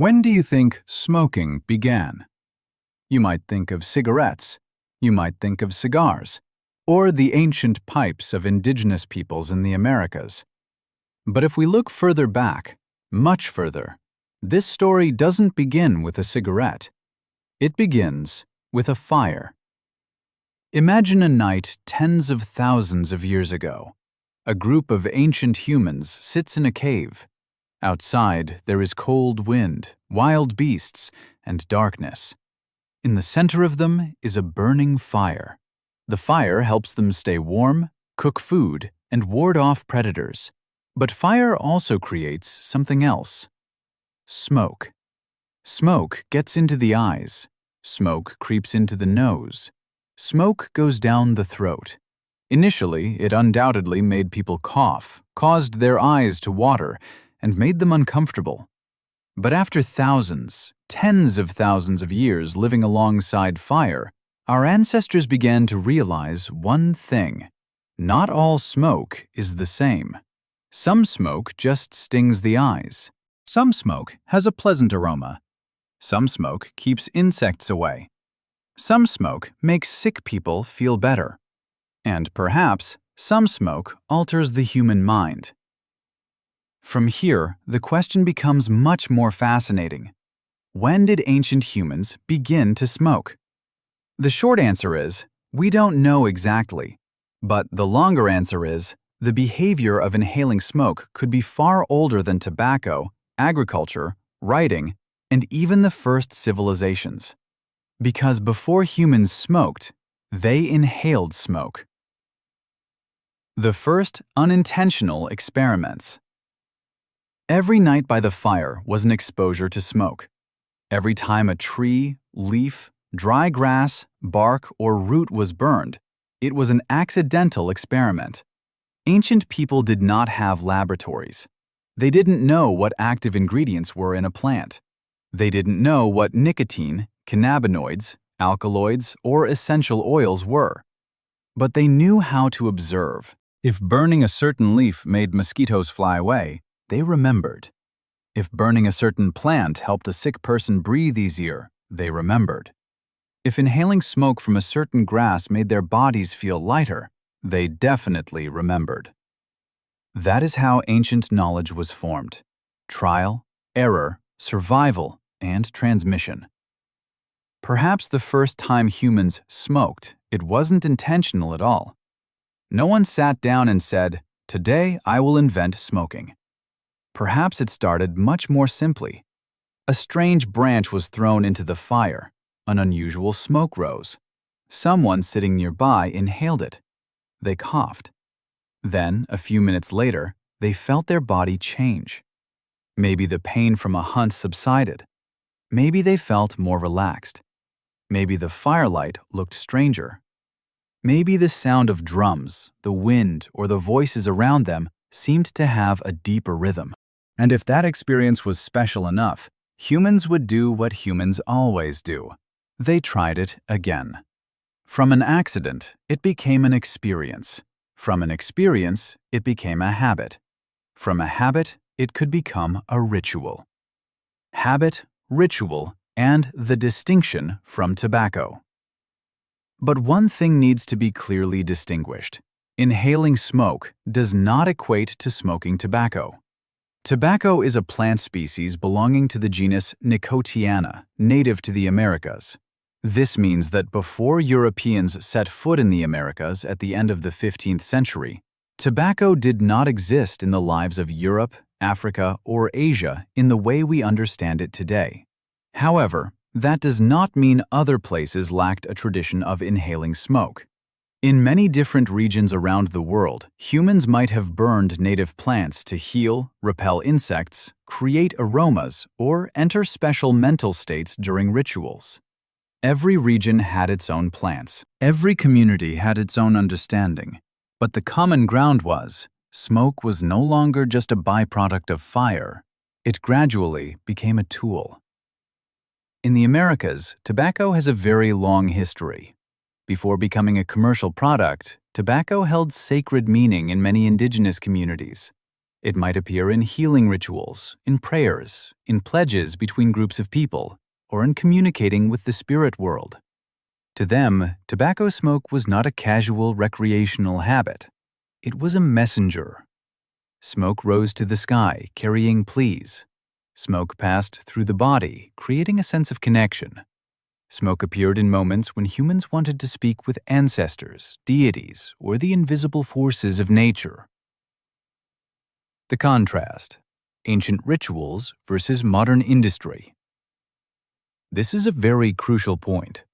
When do you think smoking began? You might think of cigarettes, you might think of cigars, or the ancient pipes of indigenous peoples in the Americas. But if we look further back, much further, this story doesn't begin with a cigarette. It begins with a fire. Imagine a night tens of thousands of years ago. A group of ancient humans sits in a cave. Outside, there is cold wind, wild beasts, and darkness. In the center of them is a burning fire. The fire helps them stay warm, cook food, and ward off predators. But fire also creates something else. Smoke. Smoke gets into the eyes. Smoke creeps into the nose. Smoke goes down the throat. Initially, it undoubtedly made people cough, caused their eyes to water, and made them uncomfortable. But after thousands, tens of thousands of years living alongside fire, our ancestors began to realize one thing. Not all smoke is the same. Some smoke just stings the eyes. Some smoke has a pleasant aroma. Some smoke keeps insects away. Some smoke makes sick people feel better. And perhaps some smoke alters the human mind. From here, the question becomes much more fascinating. When did ancient humans begin to smoke? The short answer is, we don't know exactly. But the longer answer is, the behavior of inhaling smoke could be far older than tobacco, agriculture, writing, and even the first civilizations. Because before humans smoked, they inhaled smoke. The first unintentional experiments. Every night by the fire was an exposure to smoke. Every time a tree, leaf, dry grass, bark, or root was burned, it was an accidental experiment. Ancient people did not have laboratories. They didn't know what active ingredients were in a plant. They didn't know what nicotine, cannabinoids, alkaloids, or essential oils were. But they knew how to observe. If burning a certain leaf made mosquitoes fly away, they remembered. If burning a certain plant helped a sick person breathe easier, they remembered. If inhaling smoke from a certain grass made their bodies feel lighter, they definitely remembered. That is how ancient knowledge was formed: trial, error, survival, and transmission. Perhaps the first time humans smoked, it wasn't intentional at all. No one sat down and said, "Today I will invent smoking." Perhaps it started much more simply. A strange branch was thrown into the fire. An unusual smoke rose. Someone sitting nearby inhaled it. They coughed. Then, a few minutes later, they felt their body change. Maybe the pain from a hunt subsided. Maybe they felt more relaxed. Maybe the firelight looked stranger. Maybe the sound of drums, the wind, or the voices around them seemed to have a deeper rhythm. And if that experience was special enough, humans would do what humans always do. They tried it again. From an accident, it became an experience. From an experience, it became a habit. From a habit, it could become a ritual. Habit, ritual, and the distinction from tobacco. But one thing needs to be clearly distinguished. Inhaling smoke does not equate to smoking tobacco. Tobacco is a plant species belonging to the genus Nicotiana, native to the Americas. This means that before Europeans set foot in the Americas at the end of the 15th century, tobacco did not exist in the lives of Europe, Africa, or Asia in the way we understand it today. However, that does not mean other places lacked a tradition of inhaling smoke. In many different regions around the world, humans might have burned native plants to heal, repel insects, create aromas, or enter special mental states during rituals. Every region had its own plants. Every community had its own understanding. But the common ground was, smoke was no longer just a byproduct of fire. It gradually became a tool. In the Americas, tobacco has a very long history. Before becoming a commercial product, tobacco held sacred meaning in many indigenous communities. It might appear in healing rituals, in prayers, in pledges between groups of people, or in communicating with the spirit world. To them, tobacco smoke was not a casual recreational habit. It was a messenger. Smoke rose to the sky, carrying pleas. Smoke passed through the body, creating a sense of connection. Smoke appeared in moments when humans wanted to speak with ancestors, deities, or the invisible forces of nature. The contrast: ancient rituals versus modern industry. This is a very crucial point.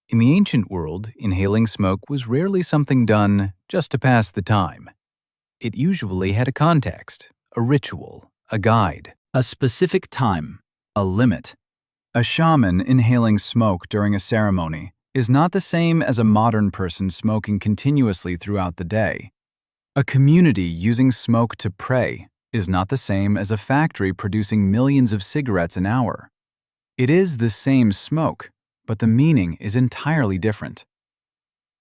In the ancient world, inhaling smoke was rarely something done just to pass the time. It usually had a context, a ritual, a guide, a specific time, a limit. A shaman inhaling smoke during a ceremony is not the same as a modern person smoking continuously throughout the day. A community using smoke to pray is not the same as a factory producing millions of cigarettes an hour. It is the same smoke, but the meaning is entirely different.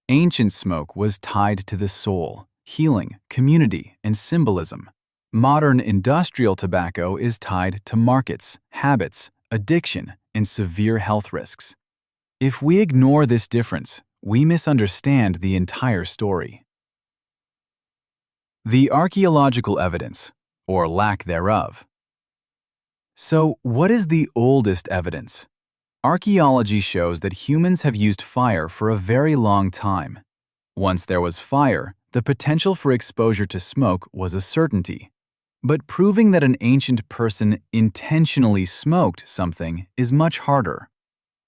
Ancient smoke was tied to the soul, healing, community, and symbolism. Modern industrial tobacco is tied to markets, habits, addiction, and severe health risks. If we ignore this difference, we misunderstand the entire story. The archaeological evidence, or lack thereof. So, what is the oldest evidence? Archaeology shows that humans have used fire for a very long time. Once there was fire, the potential for exposure to smoke was a certainty. But proving that an ancient person intentionally smoked something is much harder.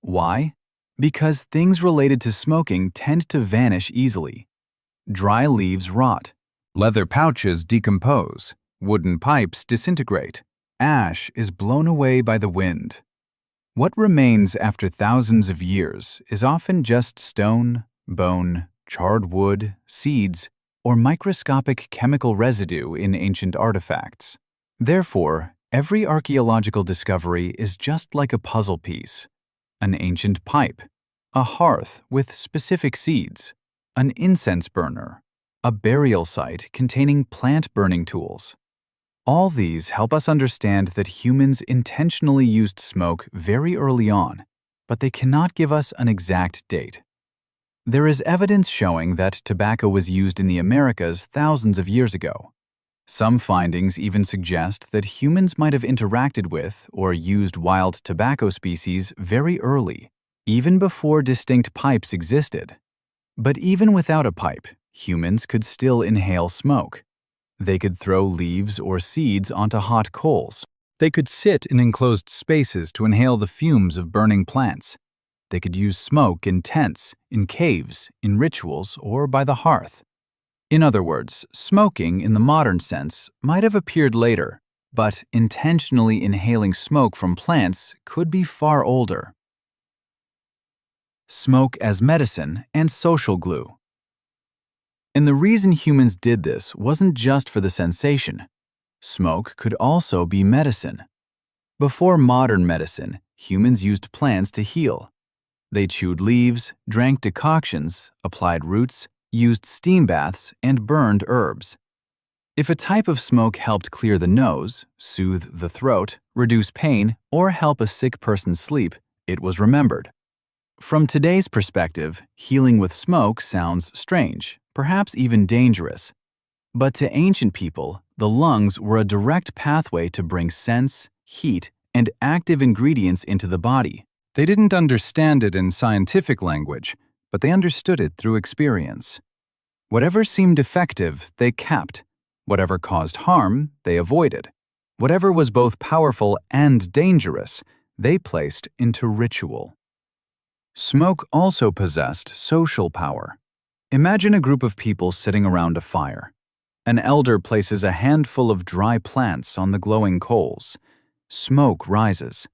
Why? Because things related to smoking tend to vanish easily. Dry leaves rot. Leather pouches decompose. Wooden pipes disintegrate. Ash is blown away by the wind. What remains after thousands of years is often just stone, bone, charred wood, seeds, or microscopic chemical residue in ancient artifacts. Therefore, every archaeological discovery is just like a puzzle piece: an ancient pipe, a hearth with specific seeds, an incense burner, a burial site containing plant burning tools. All these help us understand that humans intentionally used smoke very early on, but they cannot give us an exact date. There is evidence showing that tobacco was used in the Americas thousands of years ago. Some findings even suggest that humans might have interacted with or used wild tobacco species very early, even before distinct pipes existed. But even without a pipe, humans could still inhale smoke. They could throw leaves or seeds onto hot coals. They could sit in enclosed spaces to inhale the fumes of burning plants. They could use smoke in tents, in caves, in rituals, or by the hearth. In other words, smoking in the modern sense might have appeared later, but intentionally inhaling smoke from plants could be far older. Smoke as medicine and social glue. And the reason humans did this wasn't just for the sensation. Smoke could also be medicine. Before modern medicine, humans used plants to heal. They chewed leaves, drank decoctions, applied roots, used steam baths, and burned herbs. If a type of smoke helped clear the nose, soothe the throat, reduce pain, or help a sick person sleep, it was remembered. From today's perspective, healing with smoke sounds strange, perhaps even dangerous. But to ancient people, the lungs were a direct pathway to bring sense, heat, and active ingredients into the body. They didn't understand it in scientific language, but they understood it through experience. Whatever seemed effective, they kept. Whatever caused harm, they avoided. Whatever was both powerful and dangerous, they placed into ritual. Smoke also possessed social power. Imagine a group of people sitting around a fire. An elder places a handful of dry plants on the glowing coals. Smoke rises.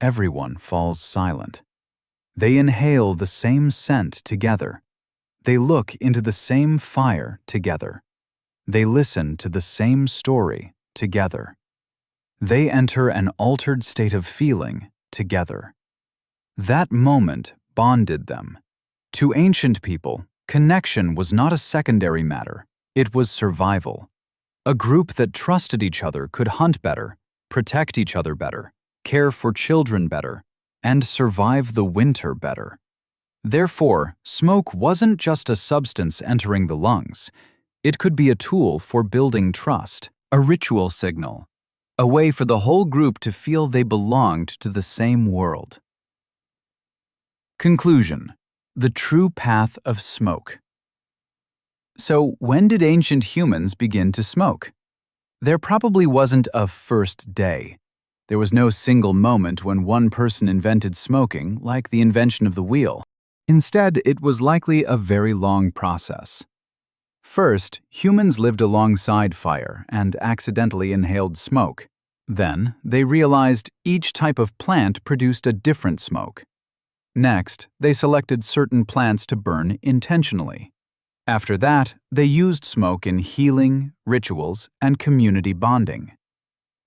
Everyone falls silent. They inhale the same scent together. They look into the same fire together. They listen to the same story together. They enter an altered state of feeling together. That moment bonded them. To ancient people, connection was not a secondary matter. It was survival. A group that trusted each other could hunt better, protect each other better, care for children better, and survive the winter better. Therefore, smoke wasn't just a substance entering the lungs. It could be a tool for building trust, a ritual signal, a way for the whole group to feel they belonged to the same world. Conclusion: the true path of smoke. So, when did ancient humans begin to smoke? There probably wasn't a first day. There was no single moment when one person invented smoking, like the invention of the wheel. Instead, it was likely a very long process. First, humans lived alongside fire and accidentally inhaled smoke. Then, they realized each type of plant produced a different smoke. Next, they selected certain plants to burn intentionally. After that, they used smoke in healing, rituals, and community bonding.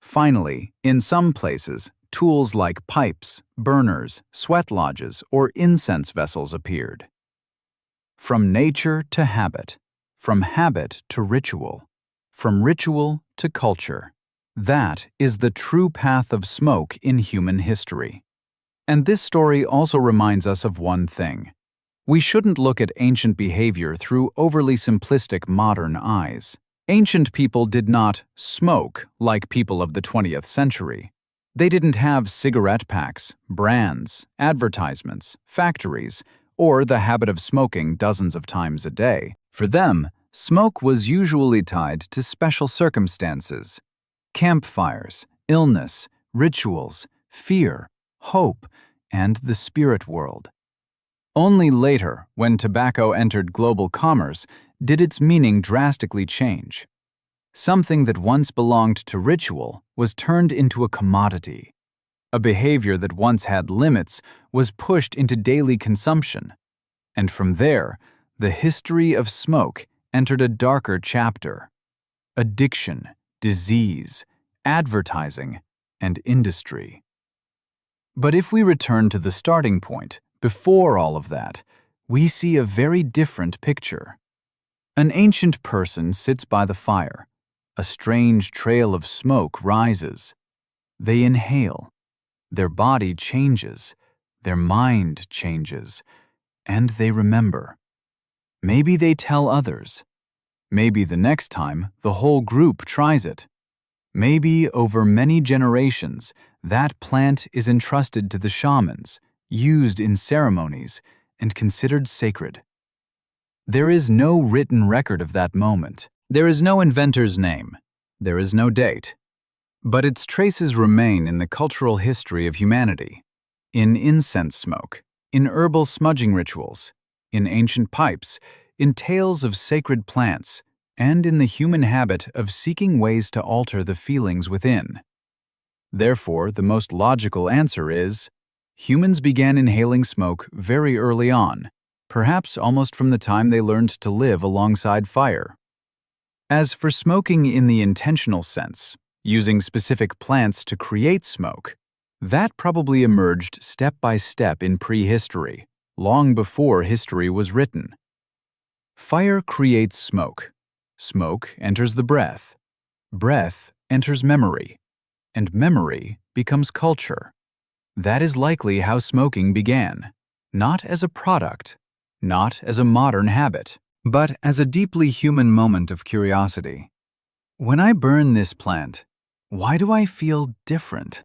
Finally, in some places, tools like pipes, burners, sweat lodges, or incense vessels appeared. From nature to habit, from habit to ritual, from ritual to culture. That is the true path of smoke in human history. And this story also reminds us of one thing. We shouldn't look at ancient behavior through overly simplistic modern eyes. Ancient people did not smoke like people of the 20th century. They didn't have cigarette packs, brands, advertisements, factories, or the habit of smoking dozens of times a day. For them, smoke was usually tied to special circumstances: campfires, illness, rituals, fear, hope, and the spirit world. Only later, when tobacco entered global commerce, did its meaning drastically change. Something that once belonged to ritual was turned into a commodity. A behavior that once had limits was pushed into daily consumption. And from there, the history of smoke entered a darker chapter: addiction, disease, advertising, and industry. But if we return to the starting point, before all of that, we see a very different picture. An ancient person sits by the fire. A strange trail of smoke rises. They inhale. Their body changes. Their mind changes. And they remember. Maybe they tell others. Maybe the next time, the whole group tries it. Maybe over many generations, that plant is entrusted to the shamans, used in ceremonies, and considered sacred. There is no written record of that moment. There is no inventor's name. There is no date. But its traces remain in the cultural history of humanity, in incense smoke, in herbal smudging rituals, in ancient pipes, in tales of sacred plants, and in the human habit of seeking ways to alter the feelings within. Therefore, the most logical answer is: humans began inhaling smoke very early on, perhaps almost from the time they learned to live alongside fire. As for smoking in the intentional sense, using specific plants to create smoke, that probably emerged step by step in prehistory, long before history was written. Fire creates smoke. Smoke enters the breath. Breath enters memory. And memory becomes culture. That is likely how smoking began, not as a product, not as a modern habit, but as a deeply human moment of curiosity. When I burn this plant, why do I feel different?